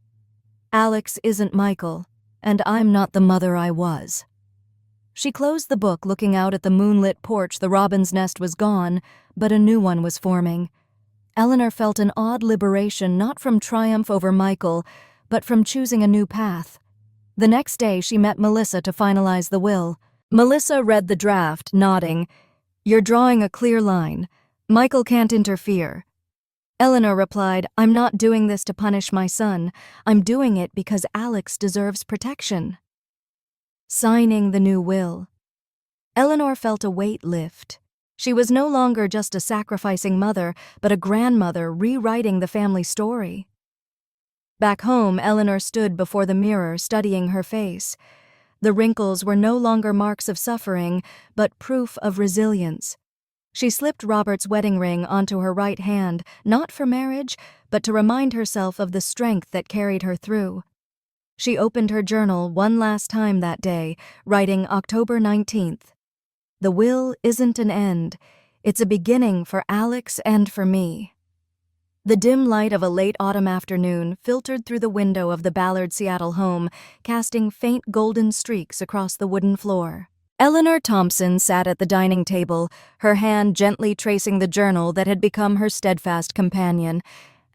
Alex isn't Michael, and I'm not the mother I was." She closed the book, looking out at the moonlit porch. The robin's nest was gone, but a new one was forming. Eleanor felt an odd liberation, not from triumph over Michael, but from choosing a new path. The next day, she met Melissa to finalize the will. Melissa read the draft, nodding. "You're drawing a clear line. Michael can't interfere." Eleanor replied, "I'm not doing this to punish my son. I'm doing it because Alex deserves protection." Signing the new will. Eleanor felt a weight lift. She was no longer just a sacrificing mother, but a grandmother rewriting the family story. Back home, Eleanor stood before the mirror, studying her face. The wrinkles were no longer marks of suffering, but proof of resilience. She slipped Robert's wedding ring onto her right hand, not for marriage, but to remind herself of the strength that carried her through. She opened her journal one last time that day, writing October 19th. "The will isn't an end. It's a beginning for Alex and for me." The dim light of a late autumn afternoon filtered through the window of the Ballard Seattle home, casting faint golden streaks across the wooden floor. Eleanor Thompson sat at the dining table, her hand gently tracing the journal that had become her steadfast companion.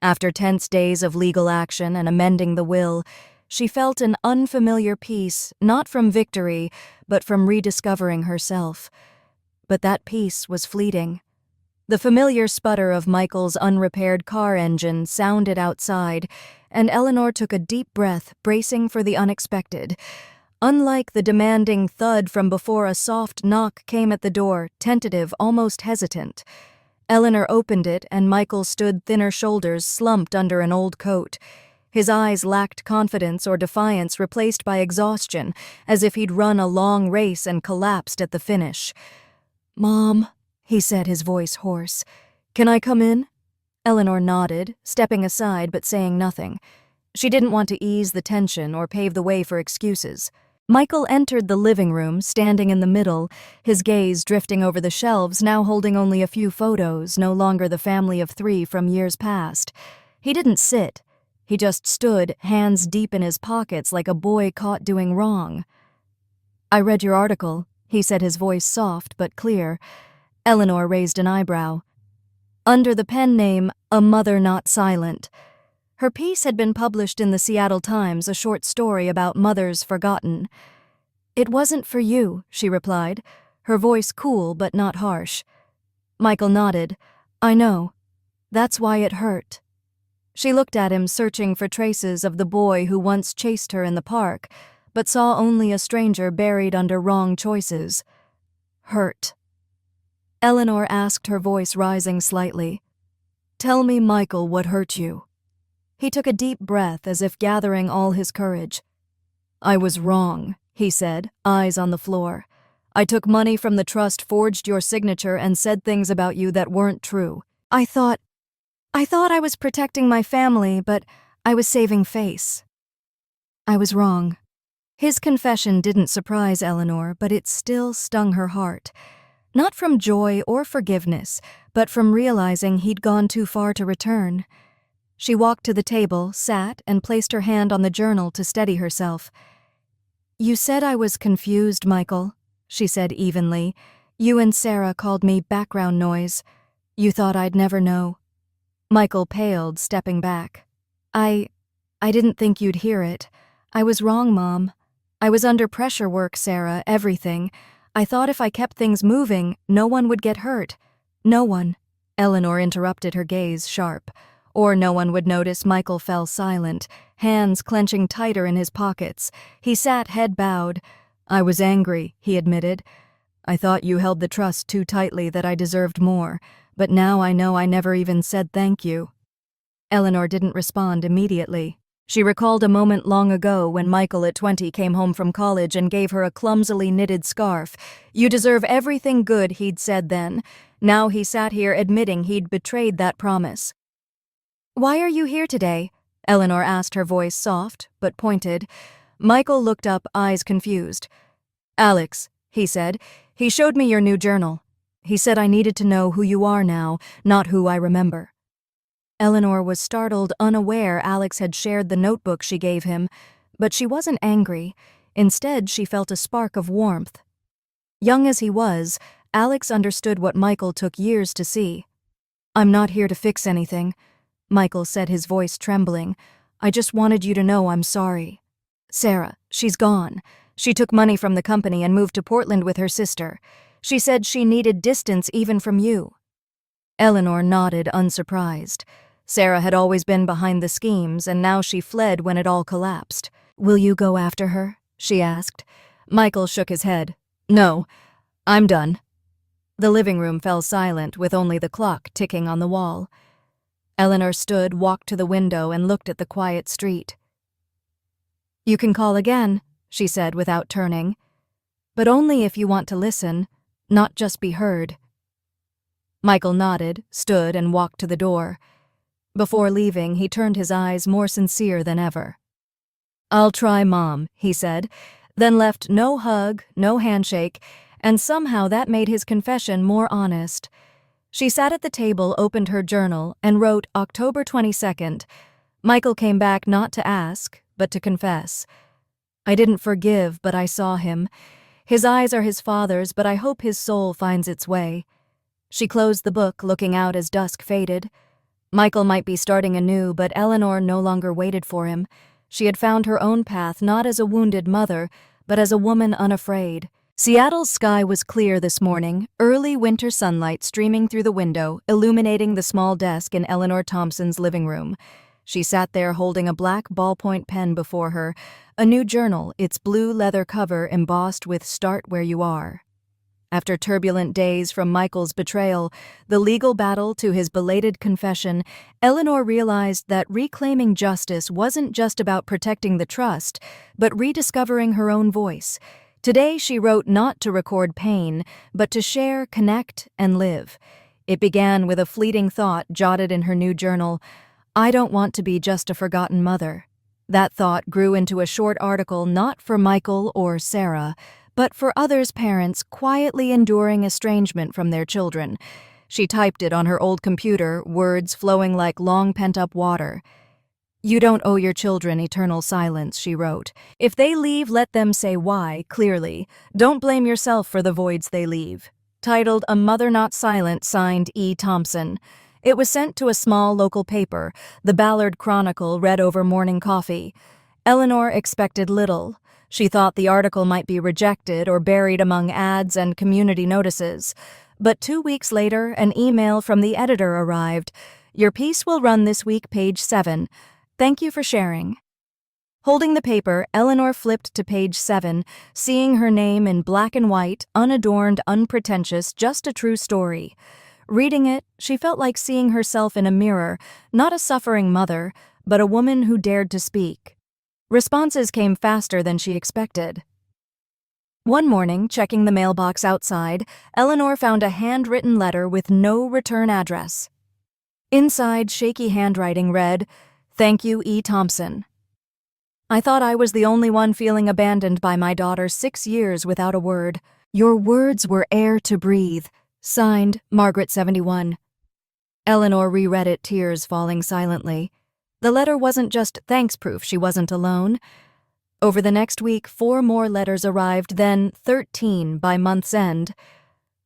After tense days of legal action and amending the will, she felt an unfamiliar peace, not from victory, but from rediscovering herself. But that peace was fleeting. The familiar sputter of Michael's unrepaired car engine sounded outside, and Eleanor took a deep breath, bracing for the unexpected. Unlike the demanding thud from before, a soft knock came at the door, tentative, almost hesitant. Eleanor opened it, and Michael stood, thinner shoulders slumped under an old coat. His eyes lacked confidence or defiance, replaced by exhaustion, as if he'd run a long race and collapsed at the finish. "Mom," he said, his voice hoarse. "Can I come in?" Eleanor nodded, stepping aside but saying nothing. She didn't want to ease the tension or pave the way for excuses. Michael entered the living room, standing in the middle, his gaze drifting over the shelves, now holding only a few photos, no longer the family of 3 from years past. He didn't sit. He just stood, hands deep in his pockets like a boy caught doing wrong. "I read your article," he said, his voice soft but clear. Eleanor raised an eyebrow. Under the pen name, A Mother Not Silent. Her piece had been published in the Seattle Times, a short story about mothers forgotten. "It wasn't for you," she replied, her voice cool but not harsh. Michael nodded. "I know. That's why it hurt." She looked at him, searching for traces of the boy who once chased her in the park, but saw only a stranger buried under wrong choices. "Hurt?" Eleanor asked, her voice rising slightly. "Tell me, Michael, what hurt you?" He took a deep breath, as if gathering all his courage. "I was wrong," he said, eyes on the floor. "I took money from the trust, forged your signature, and said things about you that weren't true. I thought I was protecting my family, but I was saving face. I was wrong." His confession didn't surprise Eleanor, but it still stung her heart. Not from joy or forgiveness, but from realizing he'd gone too far to return. She walked to the table, sat, and placed her hand on the journal to steady herself. "You said I was confused, Michael," she said evenly. "You and Sarah called me background noise. You thought I'd never know." Michael paled, stepping back. I didn't think you'd hear it. I was wrong, Mom. I was under pressure work, Sarah, everything. I thought if I kept things moving, no one would get hurt. No one." Eleanor interrupted, her gaze sharp. "Or no one would notice." Michael fell silent, hands clenching tighter in his pockets. He sat, head bowed. "I was angry," he admitted. "I thought you held the trust too tightly, that I deserved more. But now I know I never even said thank you." Eleanor didn't respond immediately. She recalled a moment long ago when Michael at 20 came home from college and gave her a clumsily knitted scarf. "You deserve everything good," he'd said then. Now he sat here admitting he'd betrayed that promise. "Why are you here today?" Eleanor asked, her voice soft but pointed. Michael looked up, eyes confused. "Alex," he said. "He showed me your new journal. He said I needed to know who you are now, not who I remember." Eleanor was startled, unaware Alex had shared the notebook she gave him, but she wasn't angry. Instead, she felt a spark of warmth. Young as he was, Alex understood what Michael took years to see. "I'm not here to fix anything," Michael said, his voice trembling. "I just wanted you to know I'm sorry. Sarah, she's gone. She took money from the company and moved to Portland with her sister. She said she needed distance even from you." Eleanor nodded, unsurprised. Sarah had always been behind the schemes, and now she fled when it all collapsed. "Will you go after her?" she asked. Michael shook his head. "No, I'm done." The living room fell silent, with only the clock ticking on the wall. Eleanor stood, walked to the window, and looked at the quiet street. "You can call again," she said without turning. "But only if you want to listen, not just be heard." Michael nodded, stood, and walked to the door. Before leaving, he turned his eyes more sincere than ever. "I'll try, Mom," he said, then left no hug, no handshake, and somehow that made his confession more honest. She sat at the table, opened her journal, and wrote October 22nd. Michael came back not to ask, but to confess. I didn't forgive, but I saw him. His eyes are his father's, but I hope his soul finds its way. She closed the book, looking out as dusk faded. Michael might be starting anew, but Eleanor no longer waited for him. She had found her own path not as a wounded mother, but as a woman unafraid. Seattle's sky was clear this morning, early winter sunlight streaming through the window, illuminating the small desk in Eleanor Thompson's living room. She sat there holding a black ballpoint pen before her, a new journal, its blue leather cover embossed with "Start Where You Are." After turbulent days from Michael's betrayal, the legal battle to his belated confession, Eleanor realized that reclaiming justice wasn't just about protecting the trust, but rediscovering her own voice. Today she wrote not to record pain, but to share, connect, and live. It began with a fleeting thought jotted in her new journal: I don't want to be just a forgotten mother. That thought grew into a short article not for Michael or Sarah, but for others' parents quietly enduring estrangement from their children. She typed it on her old computer, words flowing like long pent-up water. You don't owe your children eternal silence, she wrote. If they leave, let them say why, clearly. Don't blame yourself for the voids they leave. Titled A Mother Not Silent, signed E. Thompson. It was sent to a small local paper, the Ballard Chronicle, read over morning coffee. Eleanor expected little. She thought the article might be rejected or buried among ads and community notices. But 2 weeks later, an email from the editor arrived. Your piece will run this week, page 7. Thank you for sharing. Holding the paper, Eleanor flipped to page 7, seeing her name in black and white, unadorned, unpretentious, just a true story. Reading it, she felt like seeing herself in a mirror, not a suffering mother, but a woman who dared to speak. Responses came faster than she expected. One morning, checking the mailbox outside, Eleanor found a handwritten letter with no return address. Inside, shaky handwriting read, Thank you, E. Thompson. I thought I was the only one feeling abandoned by my daughter 6 years without a word. Your words were air to breathe. Signed, Margaret 71. Eleanor reread it, tears falling silently. The letter wasn't just thanks proof she wasn't alone. Over the next week, 4 more letters arrived, then 13 by month's end.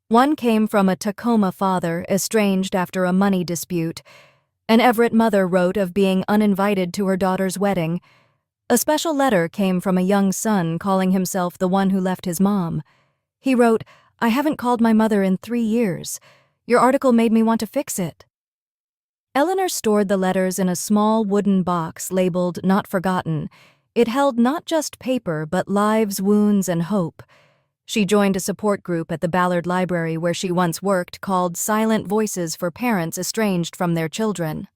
One came from a Tacoma father, estranged after a money dispute. An Everett mother wrote of being uninvited to her daughter's wedding. A special letter came from a young son calling himself the one who left his mom. He wrote, I haven't called my mother in 3 years. Your article made me want to fix it. Eleanor stored the letters in a small wooden box labeled Not Forgotten. It held not just paper, but lives, wounds, and hope. She joined a support group at the Ballard Library where she once worked called Silent Voices for Parents Estranged from Their Children.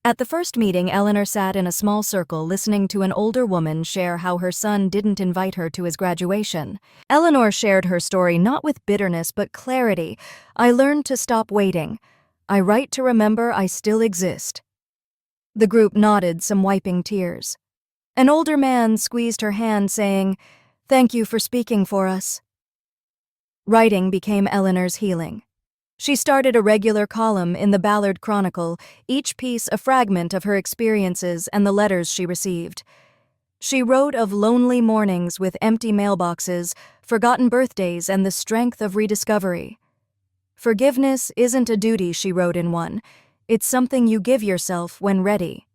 At the first meeting, Eleanor sat in a small circle listening to an older woman share how her son didn't invite her to his graduation. Eleanor shared her story not with bitterness but clarity. I learned to stop waiting. I write to remember I still exist. The group nodded, some wiping tears. An older man squeezed her hand, saying, Thank you for speaking for us. Writing became Eleanor's healing. She started a regular column in the Ballard Chronicle, each piece a fragment of her experiences and the letters she received. She wrote of lonely mornings with empty mailboxes, forgotten birthdays, and the strength of rediscovery. Forgiveness isn't a duty, she wrote in one. It's something you give yourself when ready.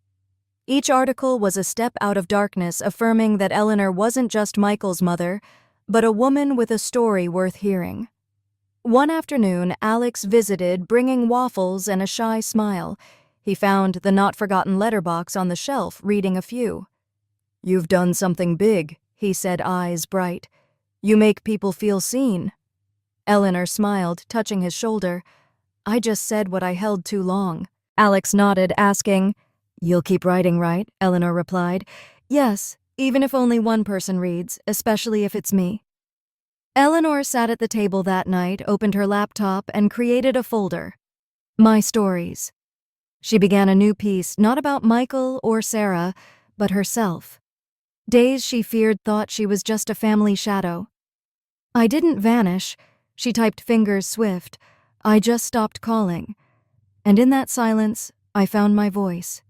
Each article was a step out of darkness, affirming that Eleanor wasn't just Michael's mother, but a woman with a story worth hearing. One afternoon, Alex visited, bringing waffles and a shy smile. He found the not-forgotten letterbox on the shelf, reading a few. You've done something big, he said, eyes bright. You make people feel seen. Eleanor smiled, touching his shoulder. I just said what I held too long. Alex nodded, asking, You'll keep writing, right? Eleanor replied. Yes, even if only one person reads, especially if it's me. Eleanor sat at the table that night, opened her laptop, and created a folder. My Stories. She began a new piece, not about Michael or Sarah, but herself. Days she feared thought she was just a family shadow. I didn't vanish. She typed, fingers swift. I just stopped calling, and in that silence, I found my voice.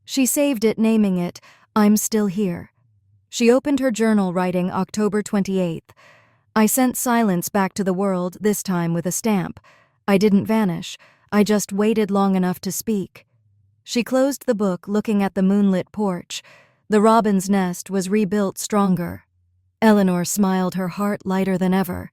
She saved it, naming it, I'm Still Here. She opened her journal, writing October 28th. I sent silence back to the world, this time with a stamp. I didn't vanish. I just waited long enough to speak. She closed the book, looking at the moonlit porch. The robin's nest was rebuilt stronger. Eleanor smiled, her heart lighter than ever.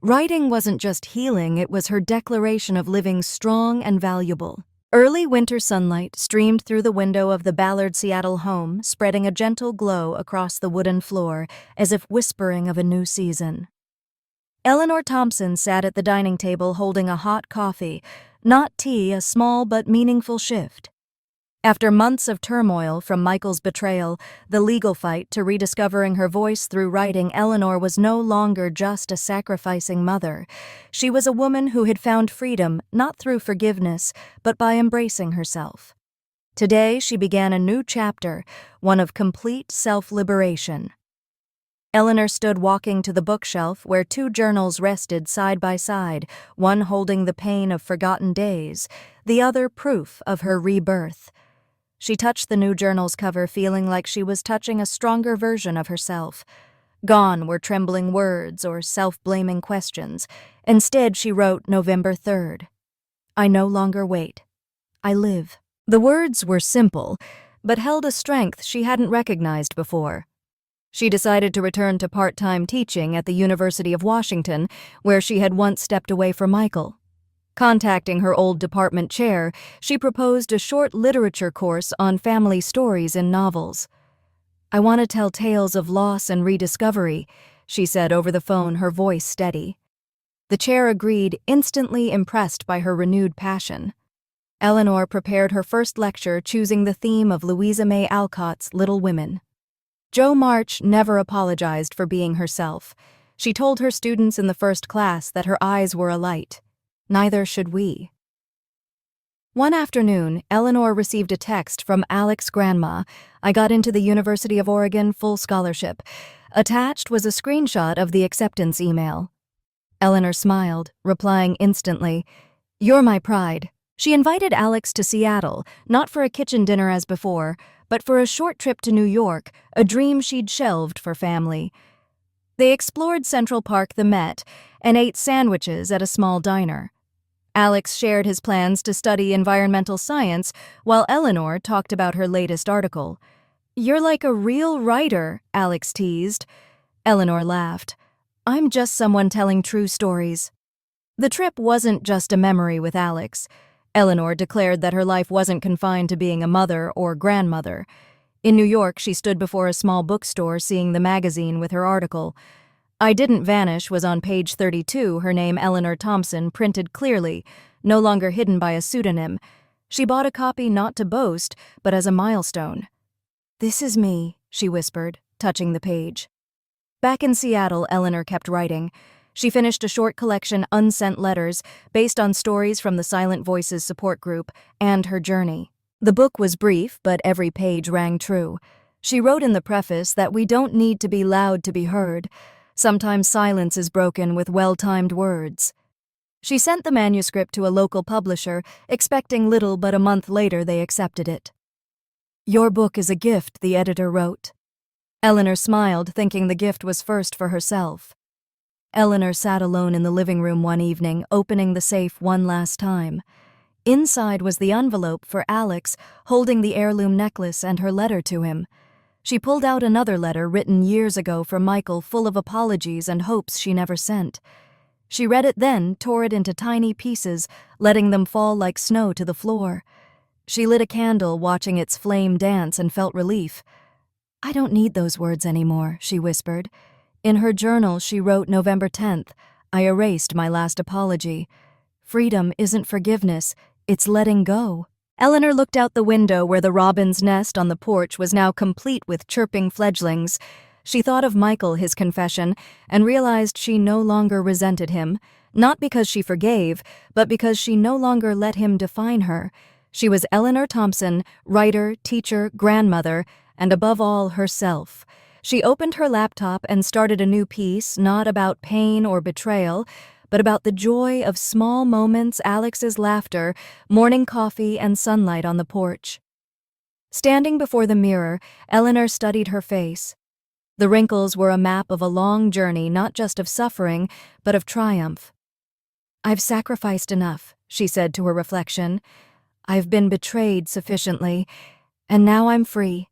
Writing wasn't just healing, it was her declaration of living strong and valuable. Early winter sunlight streamed through the window of the Ballard Seattle home, spreading a gentle glow across the wooden floor, as if whispering of a new season. Eleanor Thompson sat at the dining table holding a hot coffee, not tea, a small but meaningful shift. After months of turmoil, from Michael's betrayal, the legal fight, to rediscovering her voice through writing, Eleanor was no longer just a sacrificing mother. She was a woman who had found freedom, not through forgiveness, but by embracing herself. Today, she began a new chapter, one of complete self-liberation. Eleanor stood walking to the bookshelf where two journals rested side by side, one holding the pain of forgotten days, the other proof of her rebirth. She touched the new journal's cover, feeling like she was touching a stronger version of herself. Gone were trembling words or self-blaming questions. Instead, she wrote November 3rd. I no longer wait. I live. The words were simple, but held a strength she hadn't recognized before. She decided to return to part-time teaching at the University of Washington, where she had once stepped away from Michael. Contacting her old department chair, she proposed a short literature course on family stories and novels. I want to tell tales of loss and rediscovery, she said over the phone, her voice steady. The chair agreed, instantly impressed by her renewed passion. Eleanor prepared her first lecture, choosing the theme of Louisa May Alcott's Little Women. Jo March never apologized for being herself. She told her students in the first class that her eyes were alight. Neither should we. One afternoon, Eleanor received a text from Alex's grandma. I got into the University of Oregon, full scholarship. Attached was a screenshot of the acceptance email. Eleanor smiled, replying instantly, You're my pride. She invited Alex to Seattle, not for a kitchen dinner as before, but for a short trip to New York, a dream she'd shelved for family. They explored Central Park, the Met, and ate sandwiches at a small diner. Alex shared his plans to study environmental science, while Eleanor talked about her latest article. You're like a real writer, Alex teased. Eleanor laughed. I'm just someone telling true stories. The trip wasn't just a memory with Alex. Eleanor declared that her life wasn't confined to being a mother or grandmother. In New York, she stood before a small bookstore seeing the magazine with her article. I Didn't Vanish was on page 32, her name Eleanor Thompson printed clearly, no longer hidden by a pseudonym. She bought a copy not to boast, but as a milestone. This is me, she whispered, touching the page. Back in Seattle, Eleanor kept writing. She finished a short collection, Unsent Letters, based on stories from the Silent Voices support group, and her journey. The book was brief, but every page rang true. She wrote in the preface that we don't need to be loud to be heard. Sometimes silence is broken with well-timed words. She sent the manuscript to a local publisher, expecting little, but a month later they accepted it. Your book is a gift, the editor wrote. Eleanor smiled, thinking the gift was first for herself. Eleanor sat alone in the living room one evening, opening the safe one last time. Inside was the envelope for Alex, holding the heirloom necklace and her letter to him. She pulled out another letter written years ago for Michael, full of apologies and hopes she never sent. She read it, then tore it into tiny pieces, letting them fall like snow to the floor. She lit a candle, watching its flame dance, and felt relief. I don't need those words anymore, she whispered. In her journal, she wrote November 10th, I erased my last apology. Freedom isn't forgiveness, it's letting go. Eleanor looked out the window where the robin's nest on the porch was now complete with chirping fledglings. She thought of Michael, his confession, and realized she no longer resented him, not because she forgave, but because she no longer let him define her. She was Eleanor Thompson, writer, teacher, grandmother, and above all, herself. She opened her laptop and started a new piece, not about pain or betrayal, but about the joy of small moments, Alex's laughter, morning coffee, and sunlight on the porch. Standing before the mirror, Eleanor studied her face. The wrinkles were a map of a long journey, not just of suffering, but of triumph. "I've sacrificed enough," she said to her reflection. "I've been betrayed sufficiently, and now I'm free."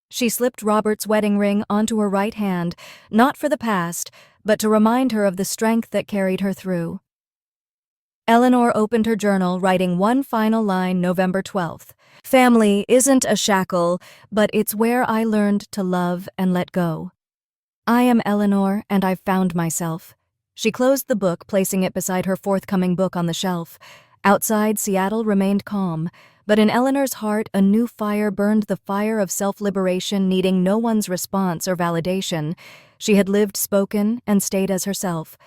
She slipped Robert's wedding ring onto her right hand, not for the past, but to remind her of the strength that carried her through. Eleanor opened her journal, writing one final line, November 12th. "Family isn't a shackle, but it's where I learned to love and let go. I am Eleanor, and I've found myself." She closed the book, placing it beside her forthcoming book on the shelf. Outside, Seattle remained calm, but in Eleanor's heart a new fire burned, the fire of self-liberation, needing no one's response or validation. She had lived, spoken, and stayed as herself.